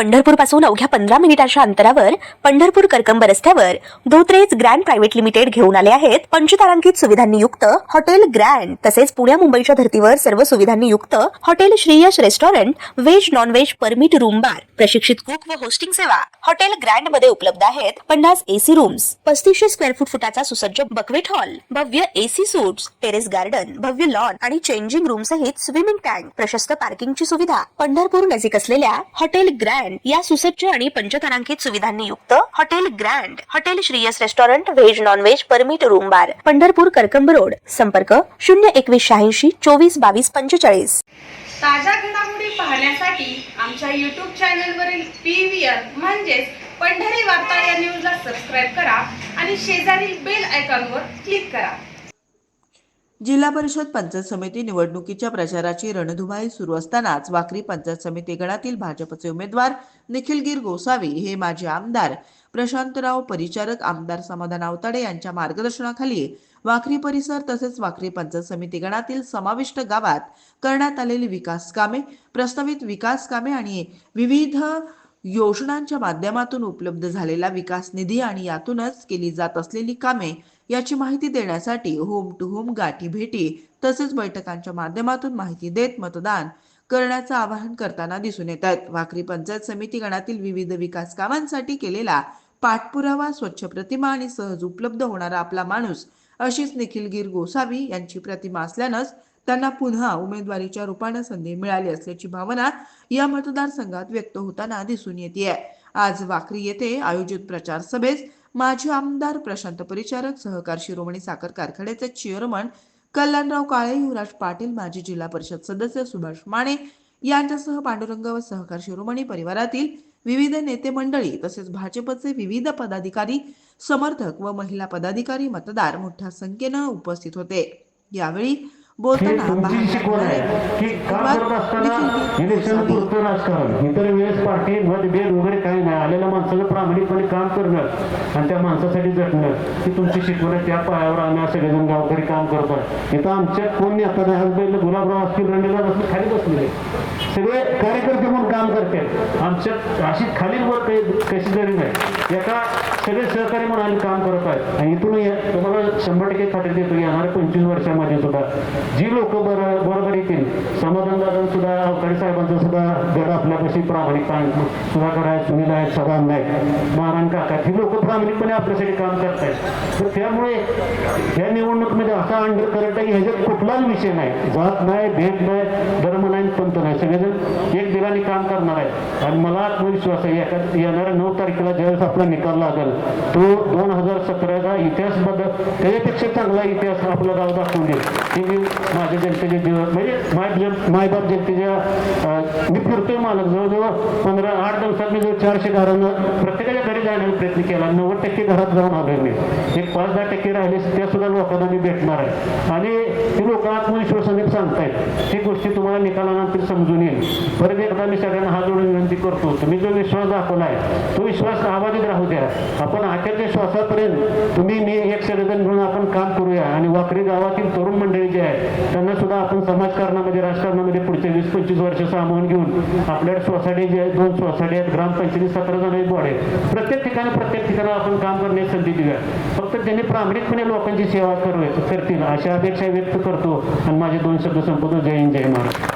पंढरपूर पासून अवघ्या 15 मिनिटांच्या अंतरावर पंढरपूर करकंब रस्त्यावर धोत्रेज ग्रँड प्रायव्हेट लिमिटेड घेऊन आले आहेत पंचतारांकित सुविधांनी युक्त हॉटेल ग्रँड। तसेच पुण्या मुंबईच्या धर्तीवर सर्व सुविधांनी युक्त hotel Shriyash restaurant, veg non veg permit room bar, प्रशिक्षित कुक व होस्टिंग सेवा हॉटेल ग्रँड मध्ये उपलब्ध आहेत। 50 एसी रूम्स, 3500 स्क्वेअर फुटाचा सुसज्ज बकवेट हॉल, भव्य एसी सूट्स, टेरेस गार्डन, भव्य लॉन आणि चेंजिंग रूम सहित स्विमिंग टँक, प्रशस्त पार्किंगची सुविधा। पंढरपूर नजीक असलेल्या हॉटेल ग्रँड या सुसज्ज आणि पंचतारांकित सुविधांनी युक्त hotel grand, hotel Shriyas restaurant, veg non veg permit room बार, पंढरपूर करकंब रोड। संपर्क 02186 24 22 45। ताज्या घडामोडी पाहण्यासाठी आमच्या YouTube चॅनलवरील PVR म्हणजेच पंढरी वार्ता या न्यूजला सबस्क्राइब करा आणि शेजारील बेल आयकॉनवर क्लिक करा। जिल्हा परिषद पंचायत समिती निवडणुकीच्या प्रचाराची रणधुमाळी सुरू असतानाच वाखरी पंचायत समिती गणातील भाजपचे उमेदवार निखिलगीर गोसावी हे माजी आमदार प्रशांतराव परिचारक, आमदार समाधान आवताडे यांच्या मार्गदर्शनाखाली वाखरी परिसर तसेच वाखरी पंचायत समिती गणातील समाविष्ट गावात करण्यात आलेली विकास कामे, प्रस्तावित विकास कामे आणि विविध योजनांच्या माध्यमातून उपलब्ध झालेला विकास निधी आणि यातूनच केली जात असलेली कामे याची माहिती देण्यासाठी होम टू होम गाठी भेटी तसेच बैठकांच्या माध्यमातून माहिती देत मतदान करण्याचं आवाहन करताना दिसून येत आहेत। वाखरी पंचायत समिती गणातील विविध विकास कामांसाठी केलेला पाठपुरावा, स्वच्छ प्रतिमा आणि सहज उपलब्ध होणारा आपला माणूस अशीच निखिलगीर गोसावी यांची प्रतिमा असल्यानंच त्यांना पुन्हा उमेदवारीच्या रूपाने संधी मिळाली असल्याची भावना या मतदारसंघात व्यक्त होताना दिसून येते। आज वाखरी येथे आयोजित प्रचार सभेस माजी आमदार प्रशांत परिचारक, सहकार शिरोमणी साखर कारखान्याचे चेअरमन कल्याणराव काळे, युवराज पाटील, माजी जिल्हा परिषद सदस्य सुभाष माने यांच्यासह पांडुरंग व सहकार शिरोमणी परिवारातील विविध नेते मंडळी तसेच भाजपचे विविध पदाधिकारी, समर्थक व महिला पदाधिकारी, मतदार मोठ्या संख्येने उपस्थित होते। यावेळी बोलताना राजकारण इतर वेळेस पार्टी मतभेद वगैरे काही नाही, आलेल्या माणसाचं प्रामाणिकपणे काम करणं आणि त्या माणसासाठी झटणं ही तुमची शिकवण आहे। त्या पायावर आम्ही सगळेजण गावकरी काम करतो। इथं आमच्यात कोण नेता नाही, गुलाबराव असतील, रणिला असतील, खाली बसलेले सगळे कार्यकर्ते म्हणून काम करतात। आमच्यात अशी खालील वर कशी जरी नाही, एका सगळे सहकारी म्हणून आम्ही काम करत आहेत। आणि इथून तुम्हाला 100% खात्री देतो, येणाऱ्या 25 वर्षामध्ये सुद्धा जी लोक बरोबर येतील, समाधान सुद्धा, अवकाळी साहेबांचा सुद्धा गड आपल्यापाशी प्रामाणिक सुधाकर आहेत, सुनील आहेत, सदान नाईक, महाराण काका, ही लोक प्रामाणिकपणे आपल्यासाठी काम करत आहेत। तर त्यामुळे ह्या निवडणुकीमध्ये असा अंडर करंट आहे की ह्याच्यात कुठलाच विषय नाही, जात नाही, भेद नाही, धर्म नाही, पंत नाही, सगळेजण एक दिलाने काम करणार आहेत। आणि मला आत्मविश्वास आहे येणाऱ्या 9 तारखेला ज्यावेळेस आपला निकाल लागेल तो 2017चा इतिहास बद्दल त्याच्यापेक्षा चांगला इतिहास आपलं गाव दाखवून देईल की मी माझ्या जनतेचे जीवन म्हणजे मायबाप जनतेच्या मी फिरतोय मालक जवळजवळ 8 दिवसात मी जवळ 400 घरांना प्रत्येकाच्या घरी जाण्याचा प्रयत्न केला। 90% घरात जाऊन आलोय मी, एक 5-10% राहिले त्या सुद्धा लोकांना मी भेटणार आहे आणि ती लोक आत्मविश्वासाने सांगतायत। ती गोष्टी तुम्हाला निकालानंतर समजून येईल। परत एकदा मी सगळ्यांना हात जोडून विनंती करतो, तुम्ही जो विश्वास दाखवला आहे तो विश्वास आबाधित राहू द्या। आपण अखेरच्या श्वासापर्यंत तुम्ही मी एक सगळेजण मिळून आपण काम करूया आणि वाखरी गावातील तरुण मंडळी जे आहेत त्यांना सुद्धा आपण समाजकारणामध्ये, राजकारणामध्ये पुढच्या 20-25 वर्ष सामावून घेऊन आपल्याकडे सोसायटी जे आहेत, 2 सोसायटी आहेत, ग्रामपंचायती 17 जण बोर्ड आहेत, प्रत्येक ठिकाणी आपण काम करण्याची संधी देऊया। फक्त त्यांनी प्रामाणिकपणे लोकांची सेवा करतील अशा अपेक्षा व्यक्त करतो आणि माझे 2 शब्द संपवतो। जय हिंद, जय महाराष्ट्र।